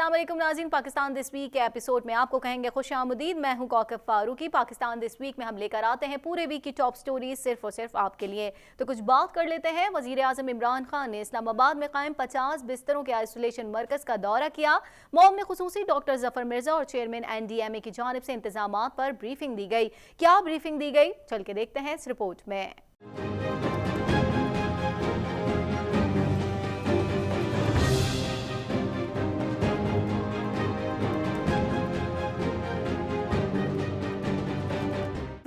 अस्सलाम वालेकुम नाज़रीन, पाकिस्तान दिस वीक के एपिसोड में आपको कहेंगे खुशामदीद। मैं हूं कौकब फारूकी। पाकिस्तान दिस वीक में हम लेकर आते हैं पूरे वीक की टॉप स्टोरीज सिर्फ और सिर्फ आपके लिए। तो कुछ बात कर लेते हैं। वजीर आज़म इमरान खान ने इस्लामाबाद में कायम 50 बिस्तरों के आइसोलेशन मरकज का दौरा किया। मौम खुसूसी डॉक्टर जफर मिर्जा और चेयरमैन NDMA की जानिब से इंतजामात पर ब्रीफिंग दी गई। क्या ब्रीफिंग दी गई, चल के देखते हैं इस रिपोर्ट में।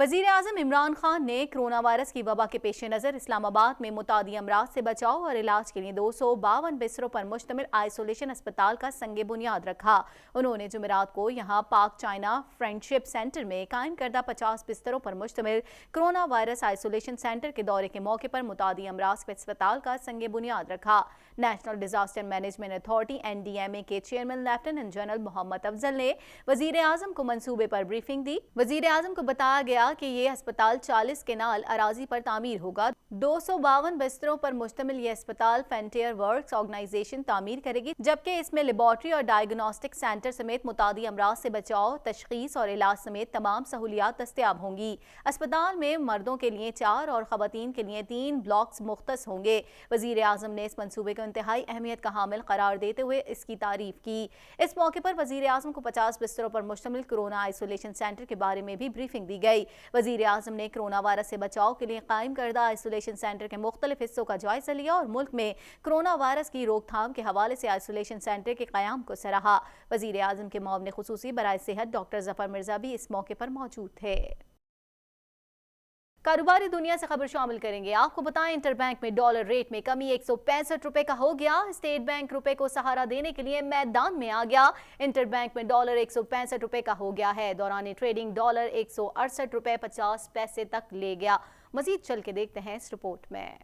वज़ीर आज़म इमरान खान ने कोरोना वायरस की वबा के पेश नज़र इस्लामाबाद में मुतादी अमराज से बचाव और इलाज के लिए 252 बिस्तरों पर मुश्तमिल आइसोलेशन अस्पताल का संगे बुनियाद रखा। उन्होंने जुमेरात को यहाँ पाक चाइना फ्रेंडशिप सेंटर में कायम करदा 50 बिस्तरों पर मुश्तमिल कोरोना वायरस आइसोलेशन सेंटर के दौरे के मौके पर मुतादी अमराज के अस्पताल का संगे बुनियाद रखा। National Disaster Management Authority NDMA के chairman lieutenant general Mohammad Afzal ने वज़ीर आज़म को मंसूबे पर ब्रीफिंग दी। वज़ीर आज़म को बताया गया कि ये अस्पताल 40 केनाल अराजी पर तामीर होगा। 252 बिस्तरों पर मुश्तमिल ये अस्पताल फ्रंटियर वर्क्स ऑर्गेनाइजेशन तामीर करेगी, जबकि इसमें लेबॉर्ट्री और डायग्नोस्टिक सेंटर समेत मुतादी अमराज से बचाव, तशखीस और इलाज समेत तमाम सहूलियात दस्तयाब होंगी। अस्पताल में मर्दों के लिए 4 और खवातीन के लिए 3 ब्लॉक्स मुख्तस होंगे। वज़ीर आज़म ने इस मंसूबे को इंतहाई अहमियत का हामिल करार देते हुए इसकी तारीफ की। इस मौके पर वज़ीर आज़म को 50 बिस्तरों पर मुश्तमिल कोरोना आइसोलेशन सेंटर के बारे में भी ब्रीफिंग दी गई। वज़ीर आज़म ने कोरोना वायरस से बचाव के लिए कायम करदा आइसोलेशन सेंटर के मुख्तलिफ हिस्सों का जायजा लिया और मुल्क में कोरोना वायरस की रोकथाम के हवाले से आइसोलेशन सेंटर के क़याम को सराहा। वज़ीर आज़म के मुआविन खुसूसी बराए सेहत डॉक्टर जफर मिर्जा भी इस मौके पर मौजूद थे। कारोबारी दुनिया से खबर शामिल करेंगे। आपको बताएं, इंटरबैंक में डॉलर रेट में कमी 165 रुपए का हो गया। स्टेट बैंक रुपए को सहारा देने के लिए मैदान में आ गया। इंटरबैंक में डॉलर 165 रुपए का हो गया है। दौरान ट्रेडिंग डॉलर 168 रुपए 50 पैसे तक ले गया। मजीद चल के देखते हैं इस रिपोर्ट में।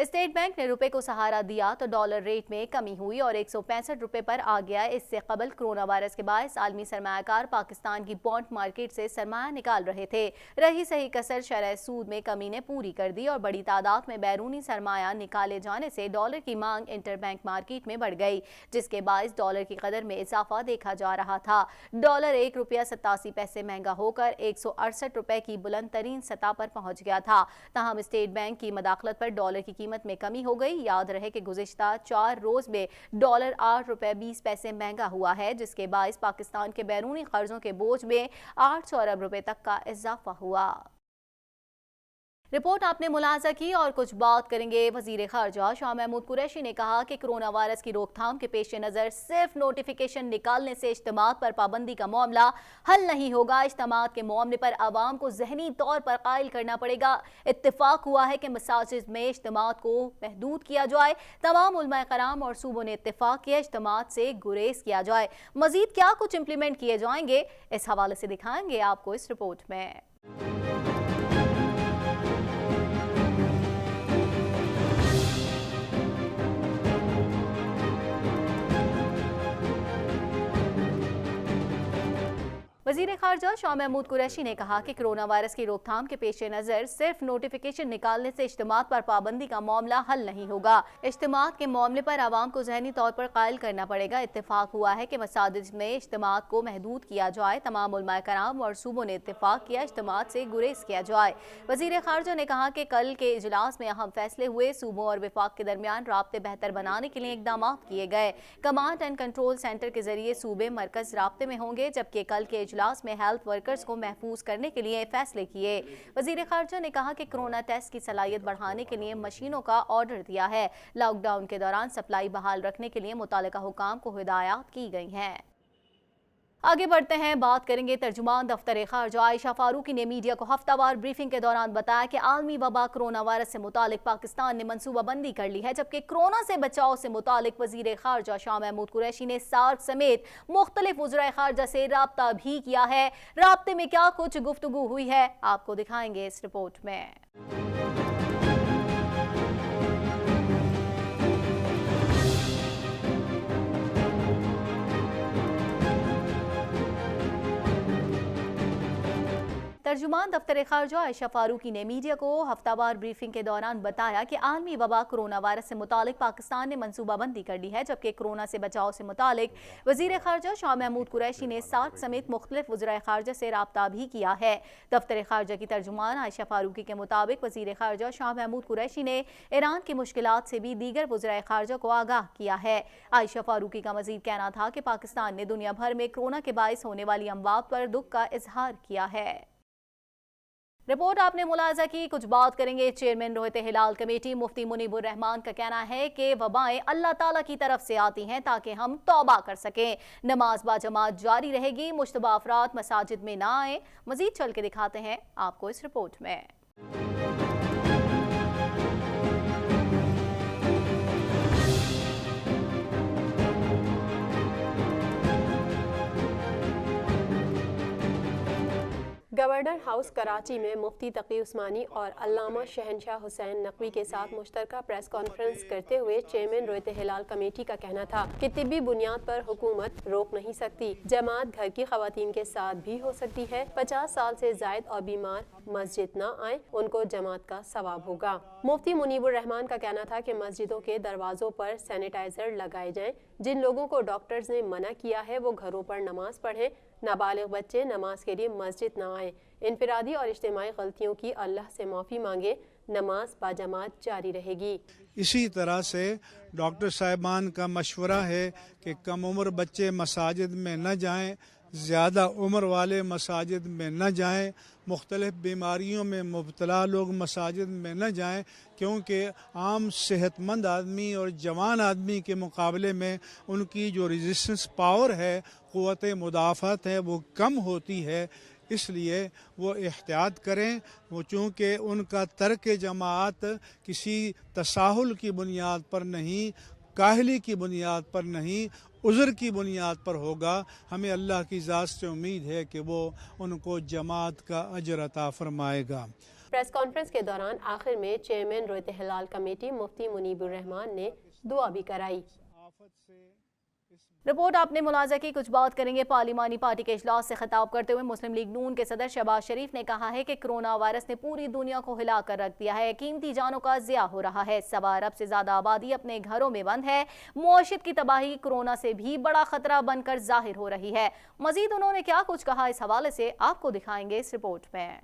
स्टेट बैंक ने रुपए को सहारा दिया तो डॉलर रेट में कमी हुई और 165 रुपए पर आ गया। इससे कबल कोरोना वायरस के बायस आलमी सरमायाकार पाकिस्तान की बॉन्ड मार्केट से सरमाया निकाल रहे थे। रही सही कसर शरह सूद में कमी ने पूरी कर दी और बड़ी तादाद में बैरूनी सरमाया निकाले जाने से डॉलर की मांग इंटरबैंक मार्केट में बढ़ गई, जिसके बायस डॉलर की कदर में इजाफा देखा जा रहा था। डॉलर 1 रुपया 87 पैसे महंगा होकर 168 रुपए की बुलंद तरीन सतह पर पहुंच गया था। तहम स्टेट बैंक की मदाखलत पर डॉलर की कीमत में कमी हो गई। याद रहे कि गुज़िश्ता 4 रोज में डॉलर 8 रुपए 20 पैसे महंगा हुआ है, जिसके बायस पाकिस्तान के बैरूनी कर्जों के बोझ में 800 अरब रुपए तक का इजाफा हुआ। रिपोर्ट आपने मुलाजा की और कुछ बात करेंगे। वजीर खारजा शाह महमूद कुरैशी ने कहा कि कोरोना वायरस की रोकथाम के पेश नज़र सिर्फ नोटिफिकेशन निकालने से इज्तिमात पर पाबंदी का मामला हल नहीं होगा। इज्तिमात के मामले पर आवाम को जहनी तौर पर कायल करना पड़ेगा। इत्तेफाक हुआ है कि मसाजिद में इज्तिमात को महदूद किया जाए। तमाम उलमाए कराम और सूबों ने इत्तेफाक किया इज्तिमात से गुरेज किया जाए। मजीद क्या कुछ इम्प्लीमेंट किए जाएंगे, इस हवाले से दिखाएंगे आपको इस रिपोर्ट में। वज़ीर खारजा शाह महमूद कुरैशी ने कहा कि कोरोना वायरस की रोकथाम के पेश नज़र सिर्फ नोटिफिकेशन निकालने से इज्तिमात पर पाबंदी का मामला हल नहीं होगा। इज्तिमात के मामले पर आवाम को ज़हनी तौर पर कायल करना पड़ेगा। इत्तेफाक हुआ है कि मसाजिद में इज्तिमात को महदूद किया जाए। तमाम उलमाए कराम और सूबों ने इत्तेफाक किया इज्तिमात से गुरेज किया जाए। वज़ीर खारजा ने कहा कि कल के इजलास में अहम फैसले हुए। सूबों और विफाक के दरमियान राब्ते बेहतर बनाने के लिए इकदाम किए गए। कमांड एंड कंट्रोल सेंटर के जरिए सूबे मरकज राब्ते में होंगे, जबकि कल के इजलास में हेल्थ वर्कर्स को महफूज करने के लिए फैसले किए। वज़ीर खारजा ने कहा कि कोरोना टेस्ट की सलाहियत बढ़ाने के लिए मशीनों का ऑर्डर दिया है। लॉकडाउन के दौरान सप्लाई बहाल रखने के लिए मुतालिका हुकाम को हिदायत की गई हैं। आगे बढ़ते हैं, बात करेंगे तर्जुमान दफ्तर खारजा आयशा फारूकी ने मीडिया को हफ्तावार ब्रीफिंग के दौरान बताया कि आलमी वबा कोरोना वायरस से मुतालिक पाकिस्तान ने मनसूबाबंदी कर ली है, जबकि कोरोना से बचाव से मुतालिक वजीर खारजा शाह महमूद कुरैशी ने सार्क समेत मुख्तलिफ वज़राए खारजा से राब्ता भी किया है। राब्ते में क्या कुछ गुफ्तगू हुई है, आपको दिखाएंगे इस रिपोर्ट में। तर्जुमान दफ्तर खारजा आयशा फारूकी ने मीडिया को हफ्तावार ब्रीफिंग के दौरान बताया कि आलमी वबा कोरोना वायरस से मुतालिक पाकिस्तान ने मनसूबाबंदी कर ली है, जबकि कोरोना से बचाव से मुतालिक वजीर खारजा शाह महमूद कुरैशी ने सार्क समेत मुख्तलिफ वज़राए खारजा से राब्ता भी किया है। दफ्तर खारजा की तर्जुमान आयशा फारूकी के मुताबिक वजीर खारजा शाह महमूद कुरैशी ने ईरान की मुश्किलात से भी दीगर वज़राए खारजा को आगाह किया है। आयशा फारूकी का मजीद कहना था कि पाकिस्तान ने दुनिया भर में कोरोना के बाइस होने वाली अमवात पर दुख का इजहार किया है। रिपोर्ट आपने मुलाजा की। कुछ बात करेंगे चेयरमैन रोहित हिलाल कमेटी मुफ्ती मुनीबुर रहमान का कहना है कि वबाएं अल्लाह ताला की तरफ से आती हैं ताकि हम तौबा कर सकें। नमाज बाजमात जारी रहेगी, मुश्तबा अफराद मसाजिद में ना आए। मजीद चल के दिखाते हैं आपको इस रिपोर्ट में। गवर्नर हाउस कराची में मुफ्ती तकी उस्मानी और अल्लामा शहनशाह हुसैन नकवी के साथ मुश्तरका प्रेस कॉन्फ्रेंस करते हुए चेयरमैन रोहित हिलाल कमेटी का कहना था कि तिब्बी बुनियाद पर हुकूमत रोक नहीं सकती। जमात घर की खवातीन के साथ भी हो सकती है। 50 साल से जायद और बीमार मस्जिद न आए, उनको जमात का सवाब होगा। मुफ्ती मुनीबुर रहमान का कहना था कि मस्जिदों के दरवाजों पर सैनिटाइजर लगाए जाएं। जिन लोगों को डॉक्टर्स ने मना किया है वो घरों पर नमाज पढ़ें। नाबालिग बच्चे नमाज के लिए मस्जिद न आए। इनफरादी और इज्तिमाई गलतियों की अल्लाह से माफ़ी मांगे। नमाज बाजमात जारी रहेगी। इसी तरह से डॉक्टर साहिबान का मशवरा है कि कम उम्र बच्चे मसाजिद में न जाएं, ज़्यादा उम्र वाले मसाजिद में न जाएं, मुख्तलिफ बीमारियों में मुब्तला लोग मसाजिद में न जाएं, क्योंकि आम सेहतमंद आदमी और जवान आदमी के मुकाबले में उनकी जो रेजिस्टेंस पावर है, क़ुव्वत मुदाफ़त है, वो कम होती है। इसलिए वो एहतियात करें। वो चूँकि उनका तर्क जमात किसी तसाहुल की बुनियाद पर नहीं, काहली की बुनियाद पर नहीं, उज़र की बुनियाद पर होगा। हमें अल्लाह की ज़ात से उम्मीद है कि वो उनको जमात का अजर अता फरमाएगा। प्रेस कॉन्फ्रेंस के दौरान आखिर में चेयरमैन रोहित हिलाल कमेटी मुफ्ती मुनीबुर रहमान ने दुआ भी कराई। रिपोर्ट आपने मुलाजा की। कुछ बात करेंगे पार्लिमानी पार्टी के इजलास से खिताब करते हुए मुस्लिम लीग नून के सदर शहबाज शरीफ ने कहा है कि कोरोना वायरस ने पूरी दुनिया को हिला कर रख दिया है। कीमती जानों का ज़िया हो रहा है। 1.25 अरब से ज्यादा आबादी अपने घरों में बंद है। मुआशियत की तबाही कोरोना से भी बड़ा खतरा बनकर जाहिर हो रही है। मजीद उन्होंने क्या कुछ कहा, इस हवाले से आपको दिखाएंगे इस रिपोर्ट में।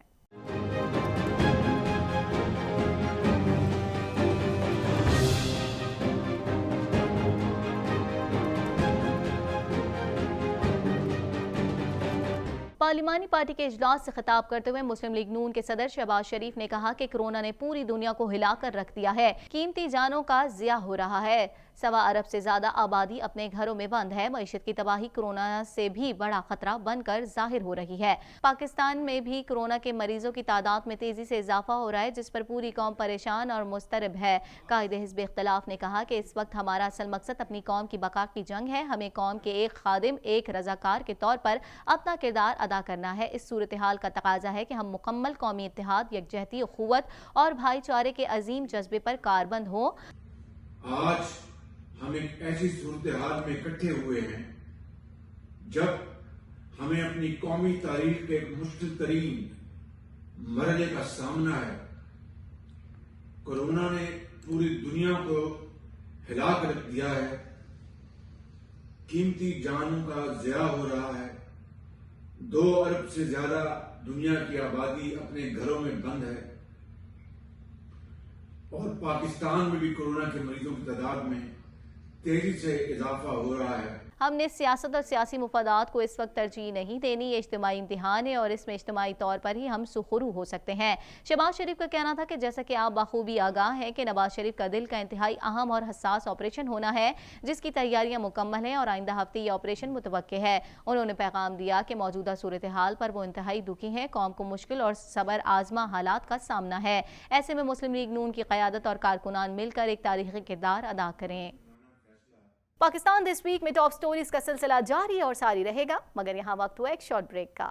पार्लिमानी पार्टी के इजलास से खिताब करते हुए मुस्लिम लीग नून के सदर शहबाज शरीफ ने कहा कि कोरोना ने पूरी दुनिया को हिलाकर रख दिया है। कीमती जानों का ज़िया हो रहा है। 1.25 अरब से ज्यादा आबादी अपने घरों में बंद है। मईशत की तबाही कोरोना से भी बड़ा खतरा बनकर जाहिर हो रही है। पाकिस्तान में भी कोरोना के मरीजों की तादाद में तेजी से इजाफा हो रहा है, जिस पर पूरी कौम परेशान और मुस्तरब है। कायदे हिज़्ब इख्तिलाफ ने कहा कि इस वक्त हमारा असल मकसद अपनी कौम की बका की जंग है। हमें कौम के एक खादिम, एक रजाकार के तौर पर अपना किरदार अदा करना है। इस सूरत हाल का तकाजा है कि हम मुकम्मल कौमी इत्तेहाद, यकजहती, अखुव्वत और भाईचारे के अजीम जज्बे पर कारबंद हो। आज हम एक ऐसी सूरत हाल में इकट्ठे हुए हैं जब हमें अपनी कौमी तारीख के एक मुश्किल तरीन मरहले का सामना है। कोरोना ने पूरी दुनिया को हिला कर रख दिया है। कीमती जानों का ज़िया हो रहा है। 2 अरब से ज्यादा दुनिया की आबादी अपने घरों में बंद है और पाकिस्तान में भी कोरोना के मरीजों की तादाद में तेजी से इजाफा हो रहा है। हमने सियासत और सियासी मुफादात को इस वक्त तरजीह नहीं देनी। ये इज्तिमाई इम्तिहान है और इसमें इज्तिमाई तौर पर ही हम सुखरू हो सकते हैं। शहबाज शरीफ का कहना था कि जैसा कि आप बखूबी आगाह हैं कि नवाज शरीफ का दिल का इंतहाई अहम और हसास ऑपरेशन होना है, जिसकी तैयारियां मुकम्मल हैं और आइंदा हफ्ते ये ऑपरेशन मुतवक्के है। उन्होंने पैगाम दिया कि मौजूदा सूरत हाल पर वो इंतहाई दुखी हैं। कौम को मुश्किल और सबर आजमा हालात का सामना है। ऐसे में मुस्लिम लीग नून की क़यादत और कारकुनान मिलकर एक तारीखी किरदार अदा करें। पाकिस्तान दिस वीक में टॉप स्टोरीज का सिलसिला जारी और सारी रहेगा, मगर यहाँ वक्त हुआ एक शॉर्ट ब्रेक का।